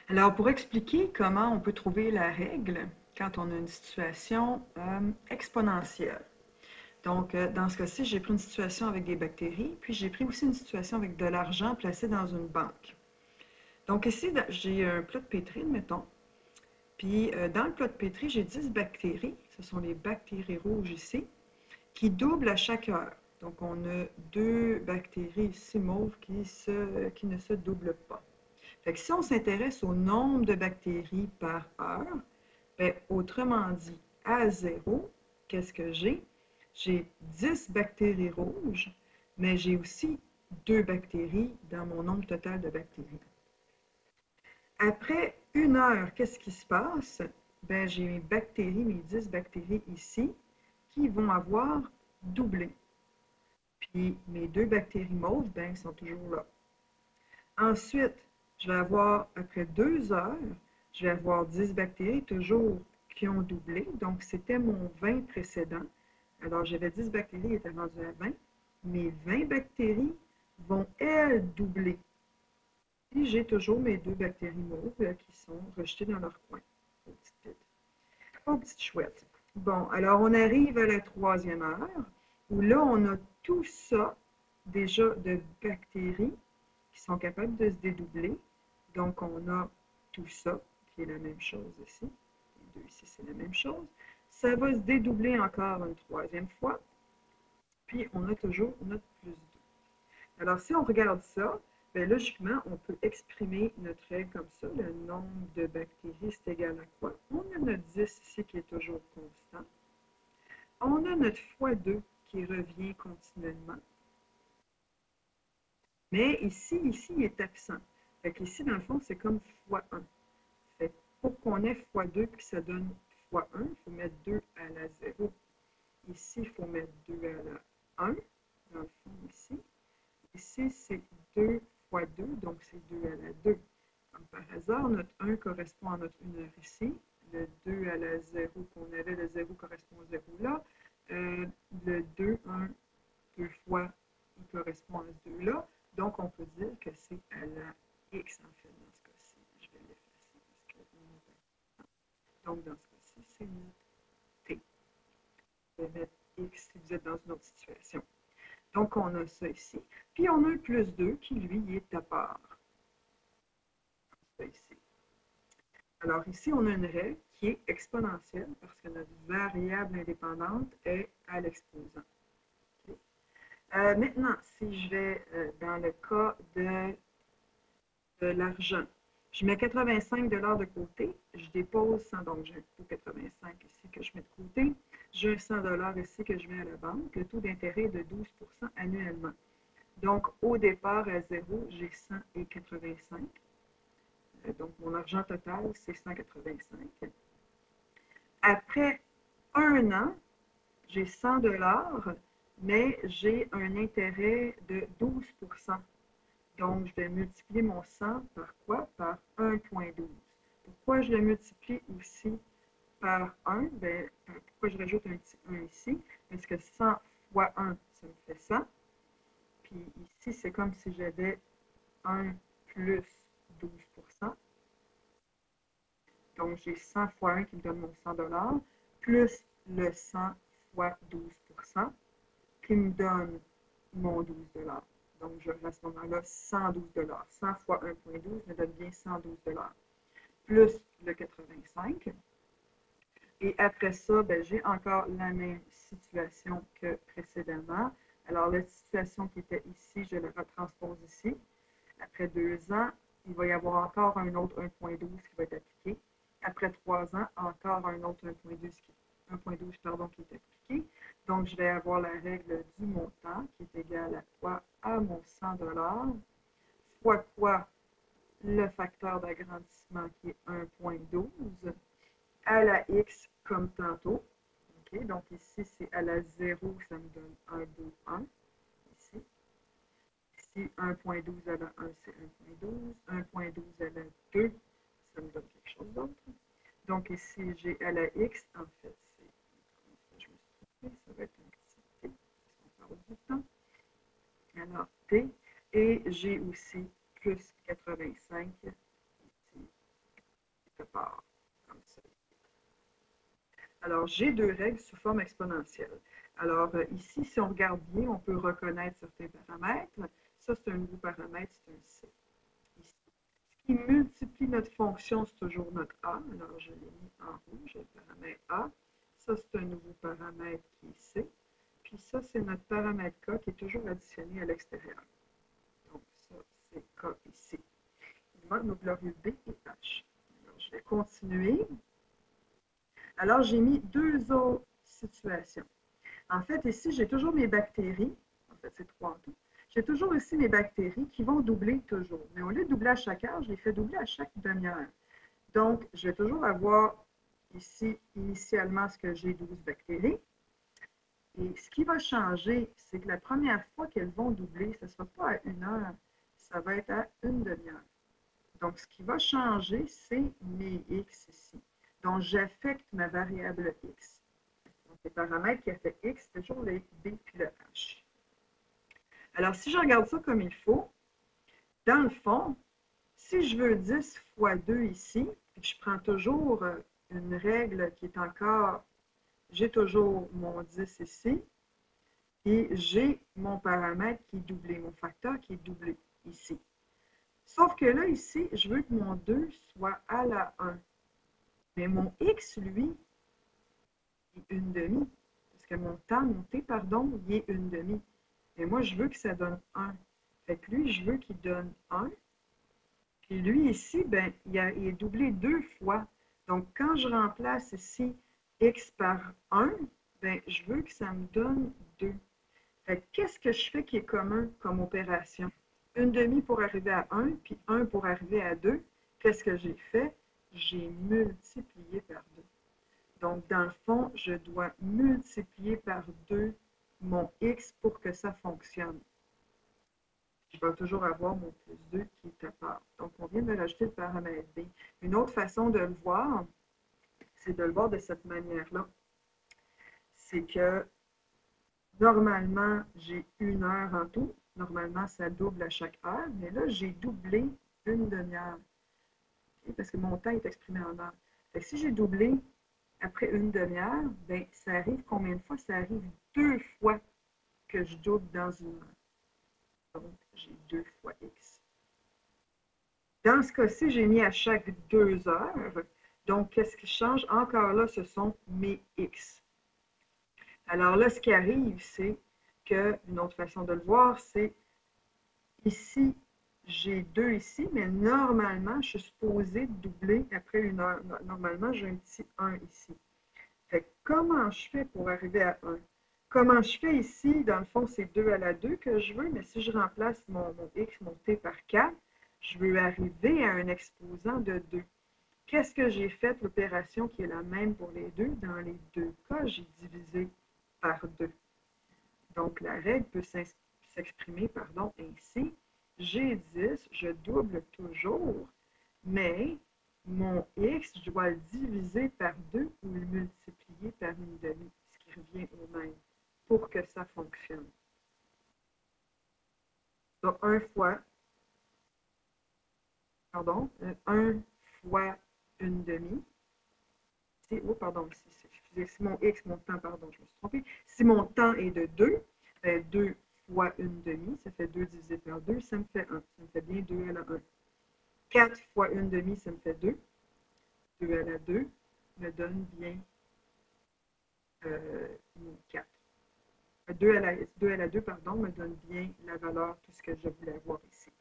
Alors, pour expliquer comment on peut trouver la règle quand on a une situation exponentielle. Donc, dans ce cas-ci, j'ai pris une situation avec des bactéries, puis j'ai pris aussi une situation avec de l'argent placé dans une banque. Donc ici, j'ai un plat de pétri, mettons, puis dans le plat de pétri, j'ai 10 bactéries, ce sont les bactéries rouges ici, qui doublent à chaque heure. Donc, on a 2 bactéries ici mauves qui ne se doublent pas. Fait que si on s'intéresse au nombre de bactéries par heure, bien, autrement dit, à 0, qu'est-ce que j'ai? J'ai 10 bactéries rouges, mais j'ai aussi 2 bactéries dans mon nombre total de bactéries. Après 1 heure, qu'est-ce qui se passe? Ben, j'ai mes bactéries, mes 10 bactéries ici, qui vont avoir doublé. Puis mes 2 bactéries mauves, ben, sont toujours là. Ensuite, je vais avoir, après 2 heures, je vais avoir 10 bactéries toujours qui ont doublé. Donc, c'était mon 20 précédent. Alors, j'avais 10 bactéries, il était rendu à 20. Mes 20 bactéries vont, elles, doubler. Puis, j'ai toujours mes 2 bactéries mauves qui sont rejetées dans leur coin. Aux petites chouettes. Bon, alors, on arrive à la 3e heure, où là, on a tout ça, déjà, de bactéries qui sont capables de se dédoubler. Donc, on a tout ça, qui est la même chose ici. Les deux ici, c'est la même chose. Ça va se dédoubler encore une 3e fois. Puis, on a toujours notre plus 2. Alors, si on regarde ça, bien, logiquement, on peut exprimer notre règle comme ça. Le nombre de bactéries, c'est égal à quoi? On a notre 10 ici qui est toujours constant. On a notre x2 qui revient continuellement. Mais ici, il est absent. Fait qu'ici, dans le fond, c'est comme x1. Fait que pour qu'on ait x2 et que ça donne x1, il faut mettre 2 à la 0. Ici, il faut mettre 2 à la 1, dans le fond, ici. Ici, c'est 2 fois 2, donc c'est 2 à la 2. Comme par hasard, notre 1 correspond à notre 1 heure ici. Le 2 à la 0 qu'on avait, le 0 correspond au 0 là. Le 2, 1, 2 fois, il correspond à ce 2 là. Donc, on peut dire que c'est à la x, en fait, dans ce cas-ci. Je vais l'effacer parce que donc, dans ce cas-ci, c'est notre t. Je vais mettre x si vous êtes dans une autre situation. Donc, on a ça ici. Puis, on a le plus 2 qui, lui, est à part. Ça ici. Alors, ici, on a une règle qui est exponentielle parce que notre variable indépendante est à l'exposant. Okay. Maintenant, si je vais dans le cas de l'argent, je mets 85 $ de côté, je dépose 100, donc j'ai un taux 85 ici que je mets de côté, j'ai un 100 $ ici que je mets à la banque, le taux d'intérêt est de 12 % annuellement. Donc, au départ, à 0, j'ai 100 et 85. Donc, mon argent total, c'est 185. Après 1 an, j'ai 100 $, mais j'ai un intérêt de 12 %. Donc, je vais multiplier mon 100 par quoi? Par 1,12. Pourquoi je le multiplie aussi par 1? Bien, pourquoi je rajoute un petit 1 ici? Parce que 100 fois 1, ça me fait 100. Puis ici, c'est comme si j'avais 1 plus 12 %. Donc, j'ai 100 fois 1 qui me donne mon 100 $, plus le 100 fois 12 % qui me donne mon 12 $. Donc, je à ce moment-là 112 $. 100 fois 1,12 me donne bien 112 $. Plus le 85. Et après ça, ben, j'ai encore la même situation que précédemment. Alors, la situation qui était ici, je la retranspose ici. Après 2 ans, il va y avoir encore un autre 1,12 qui va être appliqué. Après 3 ans, encore un autre 1,12 qui est appliqué. Donc, je vais avoir la règle du montant qui est égale à quoi? À mon 100 $, fois quoi? Le facteur d'agrandissement qui est 1,12 à la x comme tantôt. Okay, donc ici, c'est à la 0, ça me donne 1, 2, 1. Ici. Ici, 1,12 à la 1, c'est 1,12. 1,12 à la 2, ça me donne quelque chose d'autre. Donc ici, j'ai à la x, en fait, c'est, je me suis trompée, ça va être un petit t, parce qu'on parle du temps. Alors, t, et j'ai aussi plus 85 ici quelque part, comme ça. Alors, j'ai deux règles sous forme exponentielle. Alors, ici, si on regarde bien, on peut reconnaître certains paramètres. Ça, c'est un nouveau paramètre, c'est un C. Ici. Ce qui multiplie notre fonction, c'est toujours notre A. Alors, je l'ai mis en rouge, le paramètre A. Ça, c'est un nouveau paramètre qui est C. Puis ça, c'est notre paramètre K qui est toujours additionné à l'extérieur. Donc, ça, c'est K ici. Il manque nos glorieux B et H. Alors, je vais continuer. Alors, j'ai mis deux autres situations. En fait, ici, j'ai toujours mes bactéries. En fait, c'est trois en tout. J'ai toujours ici mes bactéries qui vont doubler toujours. Mais au lieu de doubler à chaque heure, je les fais doubler à chaque demi-heure. Donc, je vais toujours avoir ici, initialement, ce que j'ai 12 bactéries. Et ce qui va changer, c'est que la première fois qu'elles vont doubler, ce ne sera pas à 1 heure, ça va être à une demi-heure. Donc, ce qui va changer, c'est mes X ici. Donc, j'affecte ma variable X. Donc, les paramètres qui affectent X, c'est toujours les B puis le H. Alors, si je regarde ça comme il faut, dans le fond, si je veux 10 fois 2 ici, je prends toujours une règle qui est encore, j'ai toujours mon 10 ici, et j'ai mon paramètre qui est doublé, mon facteur qui est doublé ici. Sauf que là, ici, je veux que mon 2 soit à la 1. Mais mon X, lui, est une demi. Parce que mon temps, mon T, pardon, il est une demi. Et moi, je veux que ça donne 1. Fait que lui, je veux qu'il donne 1. Puis lui, ici, ben, il est doublé 2 fois. Donc, quand je remplace ici X par 1, ben, je veux que ça me donne 2. Fait que qu'est-ce que je fais qui est commun comme opération? Une demi pour arriver à 1, puis 1 pour arriver à 2. Qu'est-ce que j'ai fait? J'ai multiplié par 2. Donc, dans le fond, je dois multiplier par 2 mon X pour que ça fonctionne. Je vais toujours avoir mon plus 2 qui est à part. Donc, on vient de rajouter le paramètre B. Une autre façon de le voir, c'est de le voir de cette manière-là. C'est que, normalement, j'ai 1 heure en tout. Normalement, ça double à chaque heure. Mais là, j'ai doublé une demi-heure. Okay? Parce que mon temps est exprimé en heure. Fait que si j'ai doublé après une demi-heure, ben, ça arrive combien de fois? Ça arrive 2 fois que je double dans une heure. Donc, j'ai 2 fois X. Dans ce cas-ci, j'ai mis à chaque 2 heures. Donc, qu'est-ce qui change? Encore là, ce sont mes X. Alors là, ce qui arrive, c'est que, une autre façon de le voir, c'est ici, j'ai 2 ici, mais normalement, je suis supposée doubler après 1 heure. Normalement, j'ai un petit 1 ici. Fait que comment je fais pour arriver à 1? Comment je fais ici? Dans le fond, c'est 2 à la 2 que je veux, mais si je remplace mon X, mon T par 4, je veux arriver à un exposant de 2. Qu'est-ce que j'ai fait? L'opération qui est la même pour les deux. Dans les deux cas, j'ai divisé par 2. Donc, la règle peut s'exprimer ainsi. J'ai 10, je double toujours, mais mon X, je dois le diviser par 2 ou le multiplier par une demi, ce qui revient au même, pour que ça fonctionne. Donc, 1 fois une demi. Oh, pardon, si mon X, mon temps, pardon, je me suis trompée. Si mon temps est de 2, 2 fois une demi, ça fait 2 divisé par 2, ça me fait 1. Ça me fait bien 2 à la 1. 4 fois une demi, ça me fait 2. 2 à la 2 me donne bien 4. 2 à la 2, pardon, me donne bien la valeur, tout ce que je voulais avoir ici.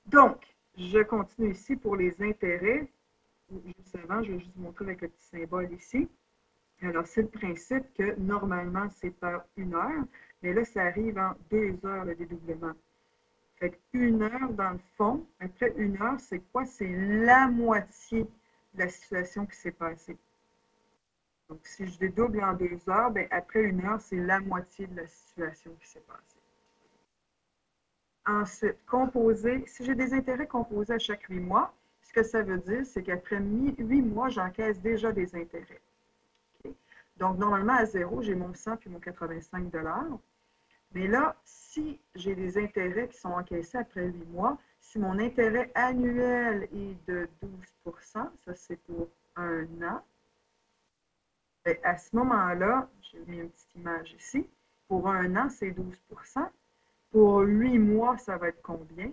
Donc, je continue ici pour les intérêts. Juste avant, je vais juste vous montrer avec le petit symbole ici. Alors, c'est le principe que normalement, c'est par 1 heure, mais là, ça arrive en 2 heures le dédoublement. Fait que 1 heure, dans le fond, après 1 heure, c'est quoi? C'est la moitié de la situation qui s'est passée. Donc, si je dédouble en 2 heures, bien, après 1 heure, c'est la moitié de la situation qui s'est passée. Ensuite, composer. Si j'ai des intérêts composés à chaque 8 mois, ce que ça veut dire, c'est qu'après 8 mois, j'encaisse déjà des intérêts. Okay? Donc, normalement, à 0, j'ai mon 100 puis mon 85 $. Mais là, si j'ai des intérêts qui sont encaissés après 8 mois, si mon intérêt annuel est de 12%, ça c'est pour un an, bien, à ce moment-là, j'ai mis une petite image ici, pour un an, c'est 12%. Pour 8 mois, ça va être combien?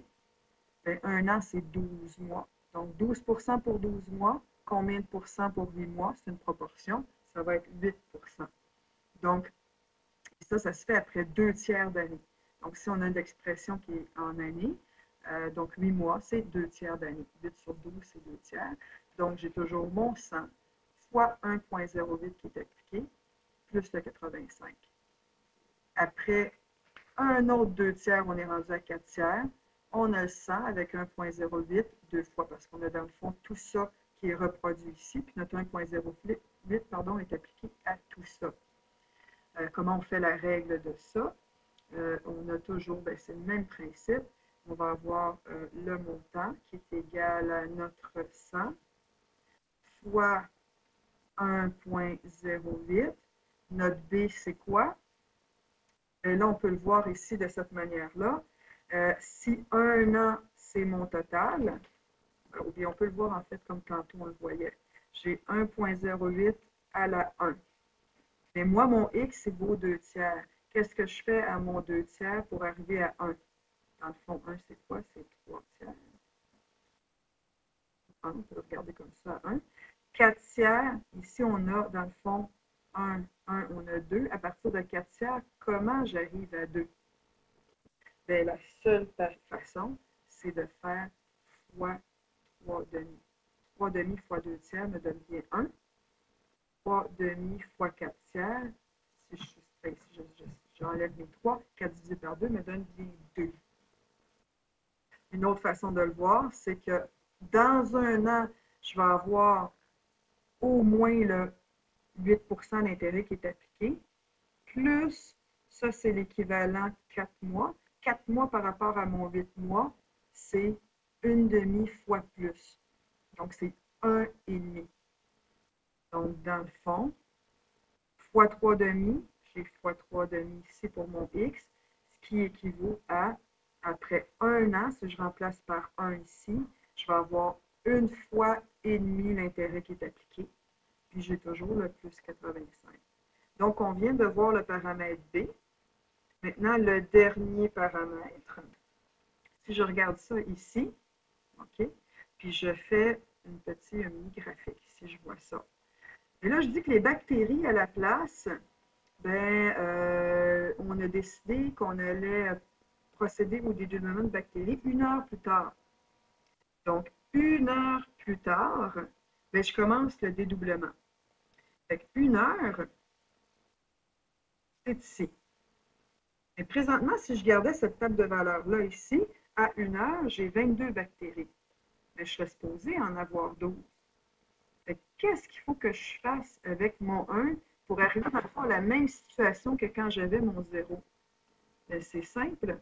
Bien, un an, c'est 12 mois. Donc, 12% pour 12 mois, combien de pourcents pour 8 mois? C'est une proportion, ça va être 8%. Donc, ça se fait après 2 tiers d'année. Donc, si on a une expression qui est en année, donc 8 mois, c'est 2 tiers d'année. 8 sur 12, c'est 2 tiers. Donc, j'ai toujours mon 100 fois 1,08 qui est appliqué, plus le 85. Après un autre 2 tiers, on est rendu à 4 tiers. On a le 100 avec 1,08 deux fois parce qu'on a dans le fond tout ça qui est reproduit ici. Puis notre 1,08 pardon, est appliqué à tout ça. Comment on fait la règle de ça? On a toujours, ben, c'est le même principe. On va avoir le montant qui est égal à notre 100 fois 1,08. Notre B, c'est quoi? Là, on peut le voir ici de cette manière-là. Si un an, c'est mon total, ou bien on peut le voir en fait comme tantôt on le voyait. J'ai 1,08 à la 1. Mais moi, mon X, c'est beau 2 tiers. Qu'est-ce que je fais à mon 2 tiers pour arriver à 1? Dans le fond, 1, c'est quoi? C'est 3 tiers. On peut regarder comme ça, 1. 4 tiers, ici, on a, dans le fond, 1, on a 2. À partir de 4 tiers, comment j'arrive à 2? Bien, la seule façon, c'est de faire fois 3 demi. 3 demi fois 2 tiers me donne bien 1. 3 demi fois 4 tiers, si j'enlève mes 3, 4 divisé par 2 me donne bien 2. Une autre façon de le voir, c'est que dans un an, je vais avoir au moins le 8% d'intérêt qui est appliqué, plus, ça c'est l'équivalent 4 mois. 4 mois par rapport à mon 8 mois, c'est une demi fois plus. Donc, c'est 1,5. Donc, dans le fond, fois 3 demi, j'ai fois 3 demi ici pour mon X, ce qui équivaut à, après un an, si je remplace par 1 ici, je vais avoir une fois et demi l'intérêt qui est appliqué, puis j'ai toujours le plus 85. Donc, on vient de voir le paramètre B. Maintenant, le dernier paramètre. Si je regarde ça ici, OK, puis je fais un mini graphique, ici je vois ça. Et là, je dis que les bactéries à la place, ben, on a décidé qu'on allait procéder au dédoublement de bactéries 1 heure plus tard. Donc, 1 heure plus tard, ben, je commence le dédoublement. Fait que 1 heure, c'est ici. Et présentement, si je gardais cette table de valeurs-là ici, à 1 heure, j'ai 22 bactéries. Mais je serais supposée en avoir 12. Qu'est-ce qu'il faut que je fasse avec mon 1 pour arriver à la même situation que quand j'avais mon 0? C'est simple.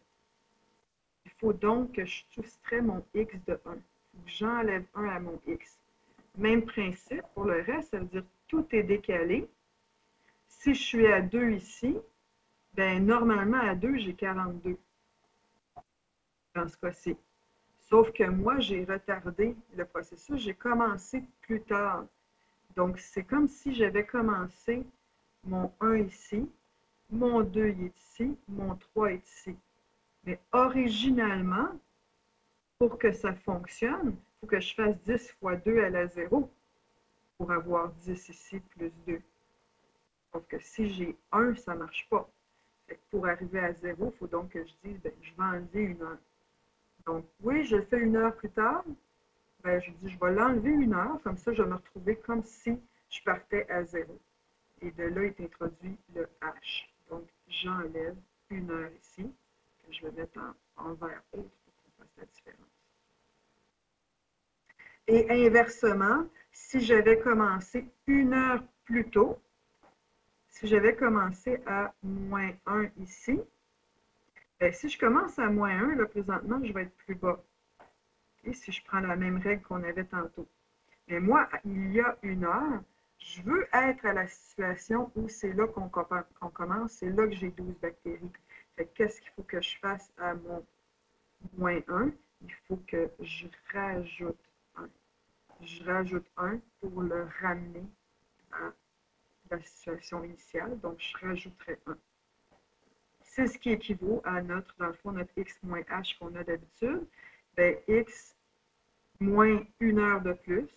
Il faut donc que je soustrais mon x de 1. Il faut que j'enlève 1 à mon x. Même principe pour le reste, ça veut dire que tout est décalé. Si je suis à 2 ici, ben normalement à 2, j'ai 42 dans ce cas-ci. Sauf que moi, j'ai retardé le processus, j'ai commencé plus tard. Donc, c'est comme si j'avais commencé mon 1 ici, mon 2 est ici, mon 3 est ici. Mais originalement, pour que ça fonctionne, il faut que je fasse 10 fois 2 à la 0 pour avoir 10 ici plus 2. Sauf que si j'ai 1, ça ne marche pas. Pour arriver à 0, il faut donc que je dise, ben, je vais enlever 1 heure. Donc, oui, je le fais 1 heure plus tard. Ben, je dis, je vais l'enlever 1 heure, comme ça, je vais me retrouver comme si je partais à 0. Et de là est introduit le H. Donc, j'enlève 1 heure ici, que je vais mettre en vert autre pour qu'on fasse la différence. Et inversement, si j'avais commencé 1 heure plus tôt, si j'avais commencé à moins 1 ici, bien, si je commence à moins 1, là, présentement, je vais être plus bas. Et si je prends la même règle qu'on avait tantôt. Mais moi, il y a 1 heure, je veux être à la situation où c'est là qu'on commence, c'est là que j'ai 12 bactéries. Qu'est-ce qu'il faut que je fasse à mon moins 1? Il faut que je rajoute 1. Je rajoute 1 pour le ramener à la situation initiale. Donc, je rajouterai 1. C'est ce qui équivaut à notre, dans le fond, notre x moins h qu'on a d'habitude. Bien, x moins 1 heure de plus,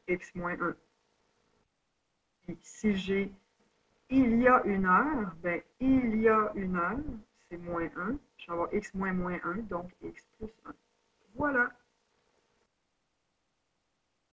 x moins 1. Puis, si j'ai il y a 1 heure, bien, il y a 1 heure, c'est moins 1. Je vais avoir x moins 1, donc x plus 1. Voilà.